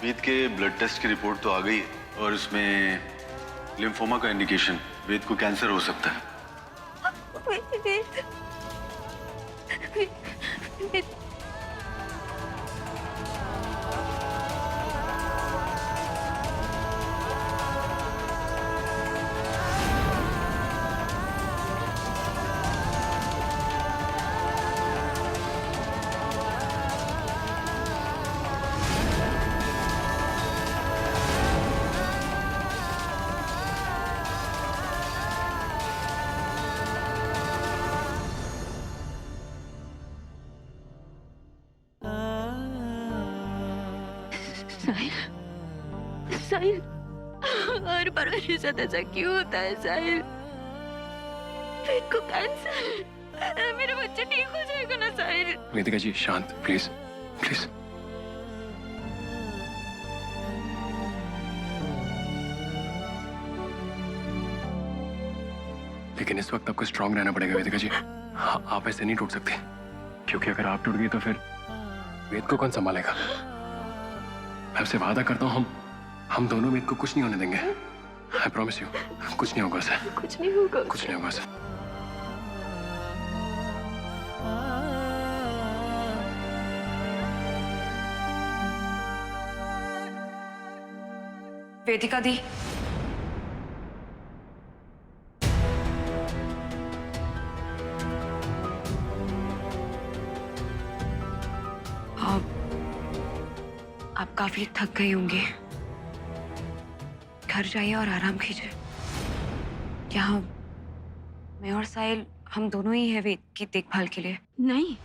वेद के blood test की report तो आ गई है और उसमें लिम्फोमा का इंडिकेशन, वेद को कैंसर हो सकता है। वेद, वेद, साहिल, साहिल, हर बार मेरे साथ ऐसा क्यों होता है साहिल? वेद को कैंसर, मेरा बच्चा ठीक हो जाएगा ना साहिल? वेदिका जी शांत, प्लीज प्लीज। लेकिन इस वक्त आपको स्ट्रांग रहना पड़ेगा वेदिका जी। हाँ, आप ऐसे नहीं टूट सकते, क्योंकि अगर आप टूट गई तो फिर वेद को कौन संभालेगा? मैं आपसे वादा करता हूँ, हम दोनों वेद को कुछ नहीं होने देंगे। आई प्रॉमिस यू, कुछ नहीं होगा उसे। कुछ नहीं होगा, कुछ नहीं होगा उसे। वेदिका दी, आप काफी थक गई होंगी, घर जाइए और आराम कीजिए। यहाँ मैं और साहिल हम दोनों ही है वेद की देखभाल के लिए। नहीं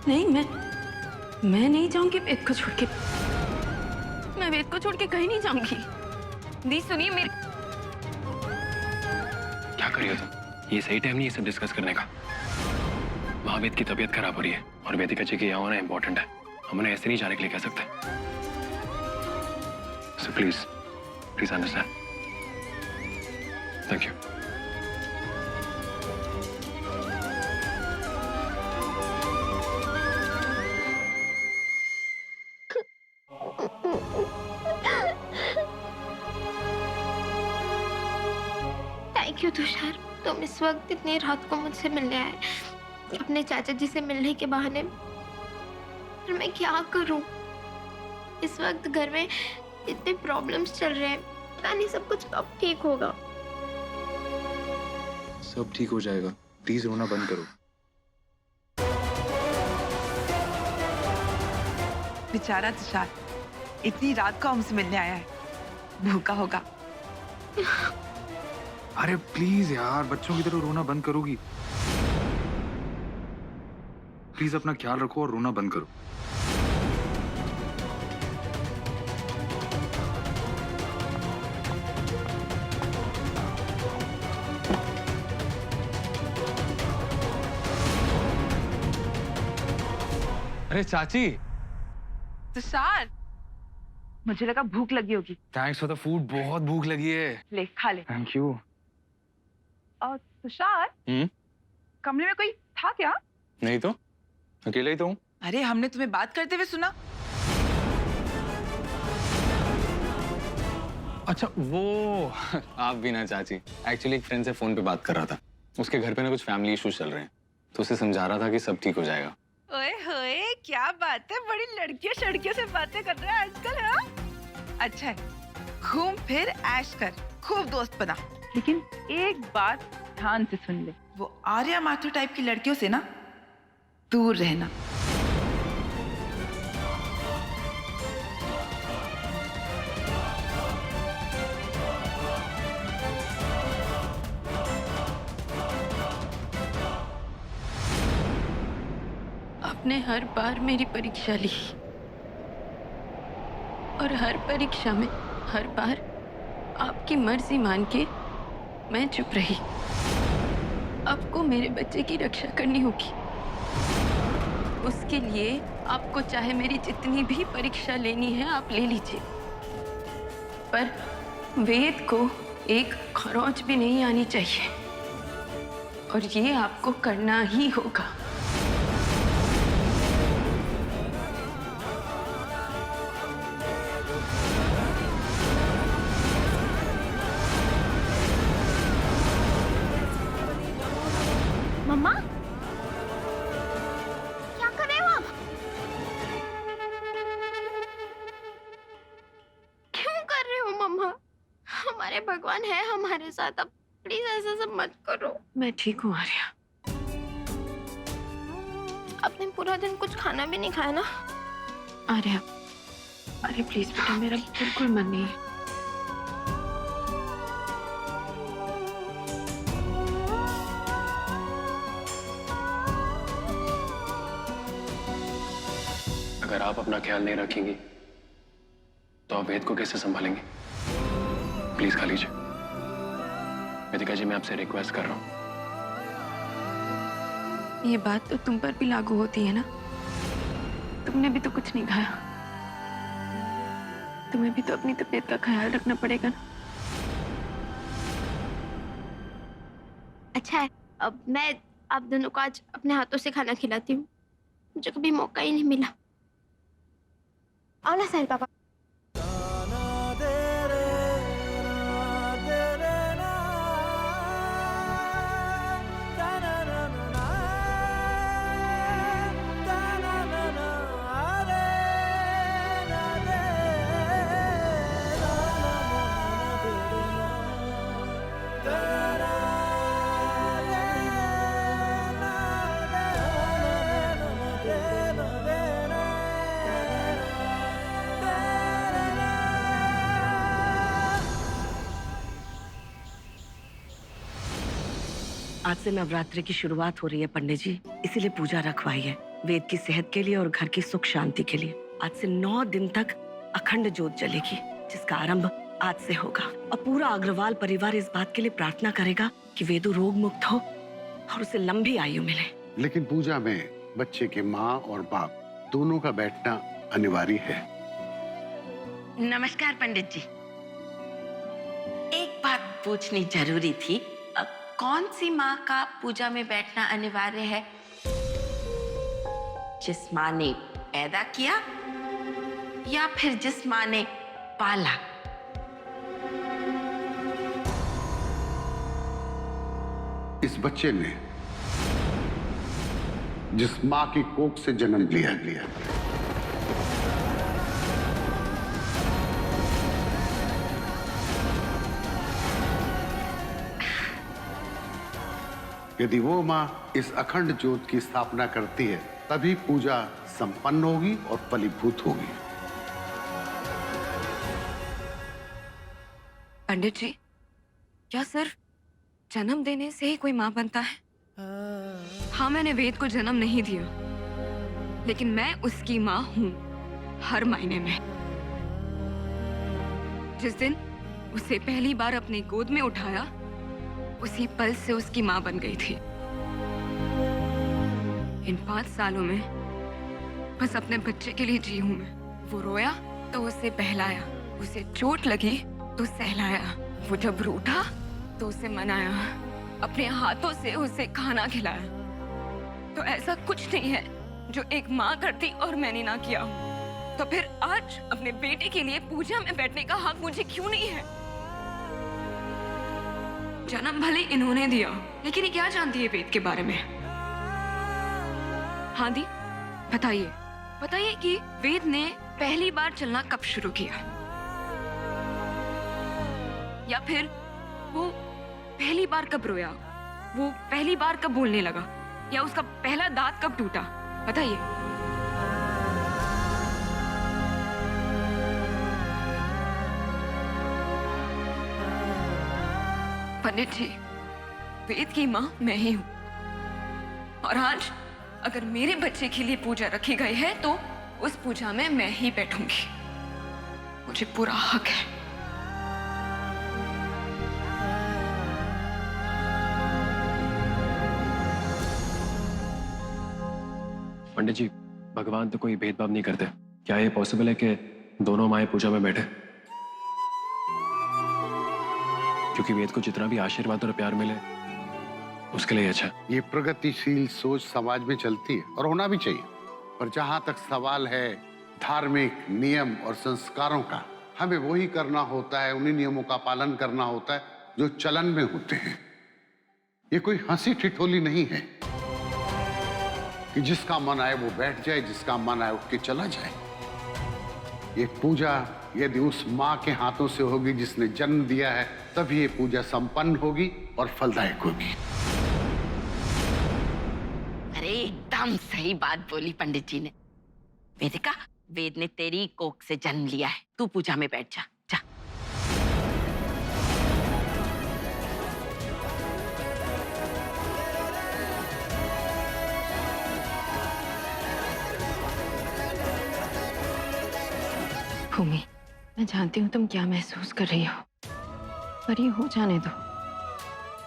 नहीं, मैं नहीं जाऊंगी वेद को छोड़ के। मैं वेद को छोड़ के कहीं नहीं जाऊंगी। दी सुनिए मेरी। क्या कर रही हो तुम? ये सही टाइम नहीं है सब डिस्कस करने का। वहाँ वेद की तबीयत खराब हो रही है और वेदिका जी के यहाँ होना इम्पोर्टेंट है। हम उन्हें ऐसे नहीं जाने के लिए कह सकते। So please please understand. Thank you. Thank you Tushar, तुम इस वक्त इतनी रात को मुझसे मिलने आए, अपने चाचा जी से मिलने के बहाने। पर मैं क्या करूं? इस वक्त घर में इतने प्रॉब्लम्स चल रहे हैं, पता नहीं सब कुछ कब ठीक होगा। सब ठीक हो जाएगा, प्लीज रोना बंद करो। बेचारा तुषार इतनी रात को हमसे मिलने आया है, भूखा होगा। अरे प्लीज यार, बच्चों की तरह रोना बंद करोगी? प्लीज अपना ख्याल रखो और रोना बंद करो। अरे चाची। तुषार, मुझे लगा भूख लगी होगी। थैंक्स फॉर द फूड, बहुत भूख लगी है। ले खा ले। Thank you. और तुषार, कमरे में कोई था क्या? नहीं तो, अकेले ही तो हूँ। अरे हमने तुम्हें बात करते हुए सुना। अच्छा वो आप भी ना चाची, एक्चुअली एक फ्रेंड से फोन पे बात कर रहा था। उसके घर पे ना कुछ फैमिली इश्यूज चल रहे हैं, तो उसे समझा रहा था कि सब ठीक हो जाएगा। ओए होए, क्या बात है, बड़ी लड़कियों शड़कियों से बातें कर रहा है आजकल। हाँ अच्छा है, घूम फिर ऐश कर, खूब दोस्त बना। लेकिन एक बात ध्यान से सुन ले, वो आर्या माथुर टाइप की लड़कियों से ना दूर रहना। आपने हर बार मेरी परीक्षा ली और हर परीक्षा में हर बार आपकी मर्जी मान के मैं चुप रही। आपको मेरे बच्चे की रक्षा करनी होगी। उसके लिए आपको चाहे मेरी जितनी भी परीक्षा लेनी है आप ले लीजिए, पर वेद को एक खरोंच भी नहीं आनी चाहिए और ये आपको करना ही होगा। हमारे भगवान है हमारे साथ। अब प्लीज ऐसा सब मत करो। मैं ठीक हूँ आर्या। आपने पूरा दिन कुछ खाना भी नहीं खाया ना? आर्या, अरे प्लीज बेटा, मेरा बिल्कुल मन नहीं है। अगर आप अपना ख्याल नहीं रखेंगी तो आप वेद को कैसे संभालेंगे? प्लीज खा लीजिए। वेदिका जी, मैं आपसे रिक्वेस्ट कर रहा हूँ। ये बात तो तुम पर भी लागू होती है ना? तुमने भी तो कुछ नहीं खाया। तुम्हें भी तो अपनी तबीयत का ख्याल रखना पड़ेगा ना। अच्छा है, अब मैं आप दोनों को आज अपने हाथों से खाना खिलाती हूँ। मुझे कभी मौका ही नहीं मिला। आओ ना साहिल पापा। आज से नवरात्रि की शुरुआत हो रही है पंडित जी, इसीलिए पूजा रखवाई है वेद की सेहत के लिए और घर की सुख शांति के लिए। आज से 9 दिन तक अखंड ज्योत जलेगी, जिसका आरंभ आज से होगा। और पूरा अग्रवाल परिवार इस बात के लिए प्रार्थना करेगा कि वेदु रोग मुक्त हो और उसे लंबी आयु मिले। लेकिन पूजा में बच्चे के माँ और बाप दोनों का बैठना अनिवार्य है। नमस्कार पंडित जी, एक बात पूछनी जरूरी थी। कौन सी माँ का पूजा में बैठना अनिवार्य है? जिस माँ ने पैदा किया या फिर जिस माँ ने पाला? इस बच्चे ने जिस माँ की कोख से जन्म लिया। यदि वो माँ इस अखंड ज्योत की स्थापना करती है, तभी पूजा संपन्न होगी और फलीभूत होगी। पंडित जी, क्या सिर्फ जन्म देने से ही कोई माँ बनता है? हाँ, मैंने वेद को जन्म नहीं दिया, लेकिन मैं उसकी माँ हूँ हर मायने में। जिस दिन उसे पहली बार अपनी गोद में उठाया, उसी पल से उसकी माँ बन गई थी। इन 5 सालों में बस अपने बच्चे के लिए जी हूं मैं। वो रोया तो उसे बहलाया, उसे चोट लगी तो सहलाया, वो जब रूठा तो उसे मनाया, अपने हाथों से उसे खाना खिलाया। तो ऐसा कुछ नहीं है जो एक माँ करती और मैंने ना किया हो। तो फिर आज अपने बेटे के लिए पूजा में बैठने का हक मुझे क्यों नहीं है? जन्म भले इन्होंने दिया, लेकिन ये क्या जानती है वेद के बारे में? हाँ दी, बताइए कि वेद ने पहली बार चलना कब शुरू किया? या फिर वो पहली बार कब रोया? वो पहली बार कब बोलने लगा? या उसका पहला दांत कब टूटा? बताइए। पंडित जी, वेद की माँ मैं ही हूँ, और आज अगर मेरे बच्चे के लिए पूजा रखी गई है तो उस पूजा में मैं ही बैठूंगी। मुझे पूरा हक है। पंडित जी, भगवान तो कोई भेदभाव नहीं करते। क्या ये पॉसिबल है कि दोनों माएं पूजा में बैठे? क्योंकि वेद को जितना भी आशीर्वाद और प्यार मिले उसके लिए अच्छा। ये प्रगतिशील सोच समाज में चलती है और होना भी चाहिए, पर जहां तक सवाल है धार्मिक नियम और संस्कारों का, हमें वही करना होता है, उन्हीं नियमों का पालन करना होता है जो चलन में होते हैं। ये कोई हंसी ठिठोली नहीं है कि जिसका मन आए वो बैठ जाए, जिसका मन आए उठ के चला जाए। ये पूजा यदि उस माँ के हाथों से होगी जिसने जन्म दिया है, तभी ये पूजा संपन्न होगी और फलदायक होगी। अरे एकदम सही बात बोली पंडित जी ने। वेदिका, वेद ने तेरी कोख से जन्म लिया है, तू पूजा में बैठ जा। जा। भूमि, मैं जानती हूँ तुम क्या महसूस कर रही हो, पर ये हो जाने दो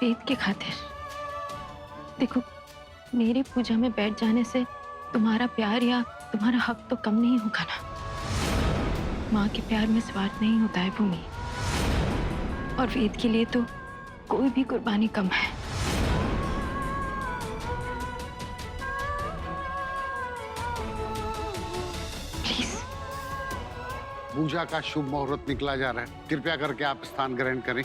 वेद के खातिर। देखो, मेरी पूजा में बैठ जाने से तुम्हारा प्यार या तुम्हारा हक तो कम नहीं होगा ना। माँ के प्यार में स्वार्थ नहीं होता है भूमि, और वेद के लिए तो कोई भी कुर्बानी कम है। पूजा का शुभ मुहूर्त निकला जा रहा है, कृपया करके आप स्थान ग्रहण करें।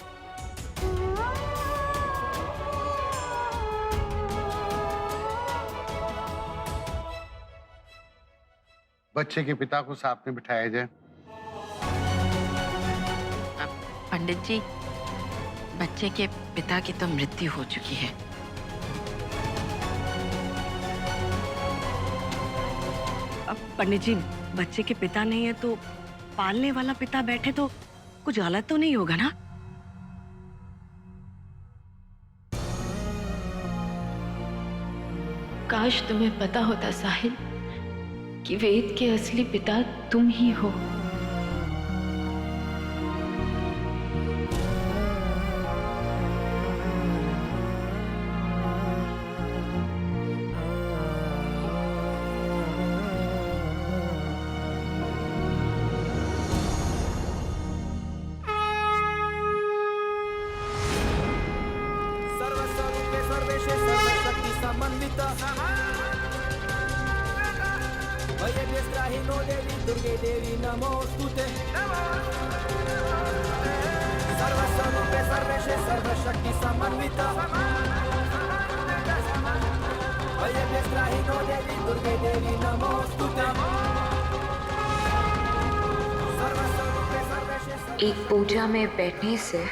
बच्चे के पिता को साथ में बिठाया जाए। पंडित जी, बच्चे के पिता की तो मृत्यु हो चुकी है। अब पंडित जी, बच्चे के पिता नहीं है तो पालने वाला पिता बैठे तो कुछ गलत तो नहीं होगा ना? काश तुम्हें पता होता साहिल कि वेद के असली पिता तुम ही हो। दुर्गे देवी नमोस्तुते सर्वस्वरूपे सर्वेशे सर्वशक्ति समन्विता वैद्यस्त्राहिनो देवी दुर्गे देवी नमोस्तुते सर्वस्वरूपे सर्वेशे। एक पूजा में बैठने से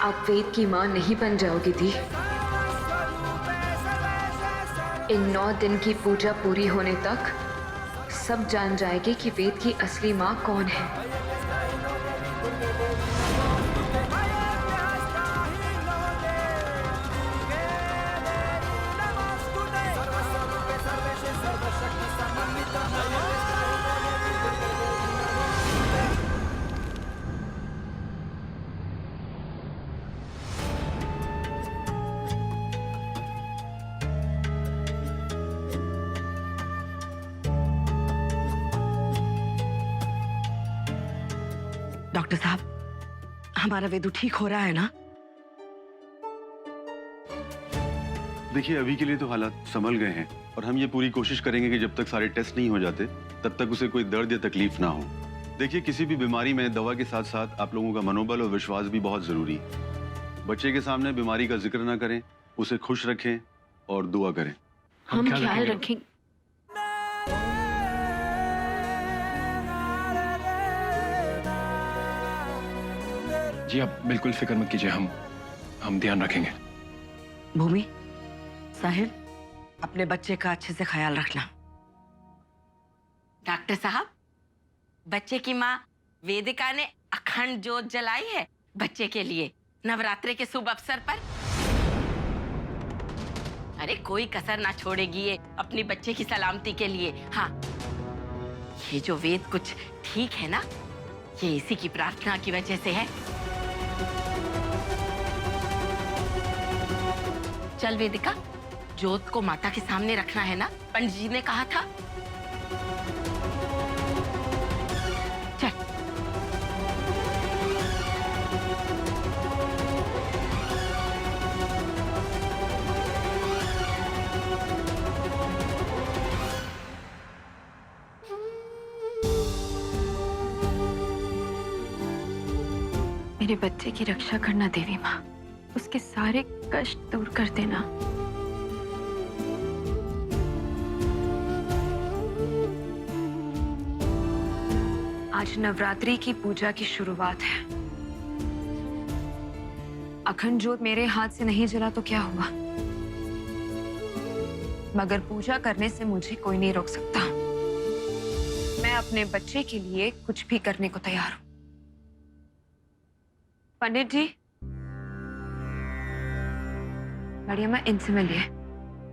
आप वेद की माँ नहीं बन जाओगी दी। इन 9 दिन की पूजा पूरी होने तक सब जान जाएंगे कि वेद की असली माँ कौन है। डॉक्टर साहब, हमारा वेदू ठीक हो रहा है ना? देखिए, अभी के लिए तो हालात संभल गए हैं और हम ये पूरी कोशिश करेंगे कि जब तक सारे टेस्ट नहीं हो जाते तब तक उसे कोई दर्द या तकलीफ ना हो। देखिए, किसी भी बीमारी में दवा के साथ साथ आप लोगों का मनोबल और विश्वास भी बहुत जरूरी है। बच्चे के सामने बीमारी का जिक्र ना करें, उसे खुश रखें और दुआ करें। हम ख्याल रखेंगे। जी आप बिल्कुल फिक्र मत कीजिए, हम ध्यान रखेंगे। भूमि, साहिल, अपने बच्चे का अच्छे से ख्याल रखना। डॉक्टर साहब, बच्चे की माँ वेदिका ने अखंड ज्योत जलाई है बच्चे के लिए नवरात्रि के शुभ अवसर पर। अरे कोई कसर ना छोड़ेगी ये अपनी बच्चे की सलामती के लिए। हाँ, ये जो वेद कुछ ठीक है ना, ये इसी की प्रार्थना की वजह से है। चल वेदिका, ज्योत को माता के सामने रखना है ना, पंडित जी ने कहा था। चल। मेरे बच्चे की रक्षा करना देवी माँ, उसके सारे कष्ट दूर कर देना। आज नवरात्रि की पूजा की शुरुआत है। अखंड ज्योत मेरे हाथ से नहीं जला तो क्या हुआ, मगर पूजा करने से मुझे कोई नहीं रोक सकता। मैं अपने बच्चे के लिए कुछ भी करने को तैयार हूं। पंडित जी, बढ़िया, मैं इनसे मिलिए।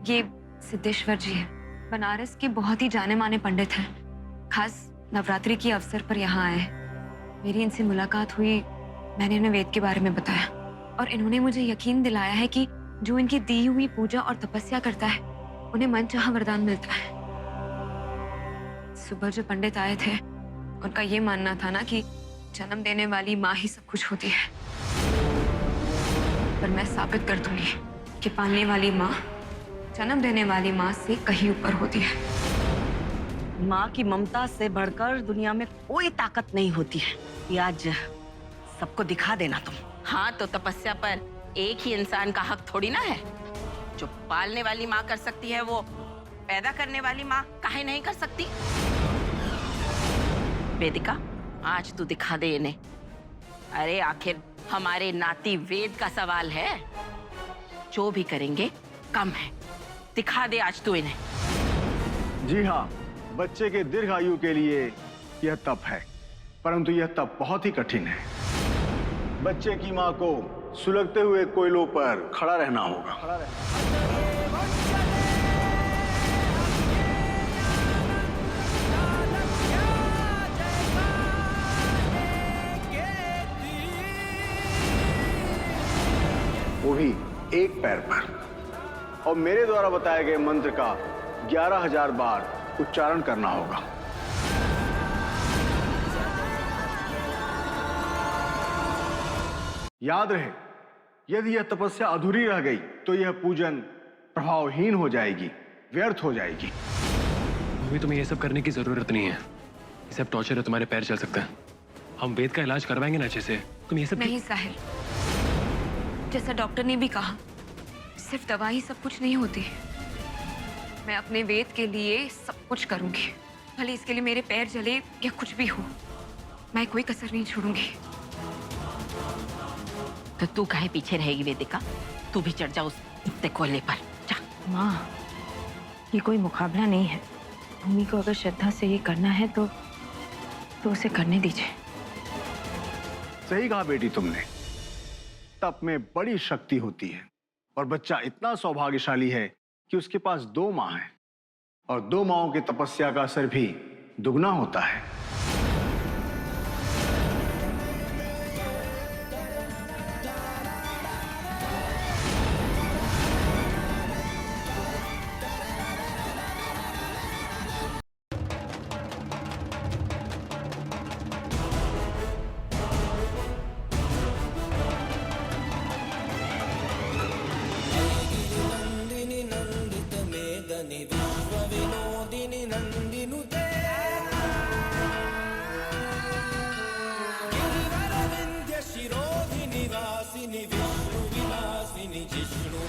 ये सिद्धेश्वर जी है, बनारस के बहुत ही जाने माने पंडित हैं। खास नवरात्रि के अवसर पर यहाँ आए। मेरी इनसे मुलाकात हुई, मैंने इन्हें वेद के बारे में बताया और इन्होंने मुझे यकीन दिलाया है कि जो इनकी दी हुई पूजा और तपस्या करता है उन्हें मनचाहा वरदान मिलता है। सुबह जो पंडित आए थे उनका ये मानना था ना कि जन्म देने वाली माँ ही सब कुछ होती है, पर मैं साबित कर दूंगी कि पालने वाली माँ जन्म देने वाली माँ से कहीं ऊपर होती है। माँ की ममता से बढ़कर दुनिया में कोई ताकत नहीं होती है। ये आज सबको दिखा देना तुम। हाँ, तो तपस्या पर एक ही इंसान का हक थोड़ी ना है। जो पालने वाली माँ कर सकती है वो पैदा करने वाली माँ काहे नहीं कर सकती। वेदिका, आज तू दिखा दे इन्हें। अरे आखिर हमारे नाती वेद का सवाल है। जो भी करेंगे कम है। दिखा दे आज तू इन्हें। जी हाँ, बच्चे के दीर्घ आयु के लिए यह तप है, परंतु यह तप बहुत ही कठिन है। बच्चे की माँ को सुलगते हुए कोयलों पर खड़ा रहना होगा। वो भी एक पैर पर, और मेरे द्वारा बताए गए मंत्र का 11,000 बार उच्चारण करना होगा। याद रहे, यदि यह तपस्या अधूरी रह गई तो यह पूजन प्रभावहीन हो जाएगी, व्यर्थ हो जाएगी। अभी तुम्हें ये सब करने की जरूरत नहीं है। ये सब टॉर्चर है, तुम्हारे पैर चल सकते हैं। हम वेद का इलाज करवाएंगे ना अच्छे से। तुम ये सब नहीं साहिल, जैसा डॉक्टर ने भी कहा, सिर्फ दवा ही सब कुछ नहीं होती। मैं अपने वेद के लिए सब कुछ करूंगी, भले इसके लिए मेरे पैर जले या कुछ भी हो। मैं कोई कसर नहीं छोड़ूंगी। तो तू काहे पीछे रहेगी वेदिका? तू भी चढ़ जा उस इतने कोयले पर। जा। माँ, ये कोई मुकाबला नहीं है। भूमि को अगर श्रद्धा से ये करना है तो उसे करने दीजिए। सही कहा बेटी तुमने। तप में बड़ी शक्ति होती है और बच्चा इतना सौभाग्यशाली है कि उसके पास 2 माँ हैं, और 2 माँओं की तपस्या का असर भी दुगना होता है। शिरोधिनि वासिनि विष्णु विलासिनि जिष्णु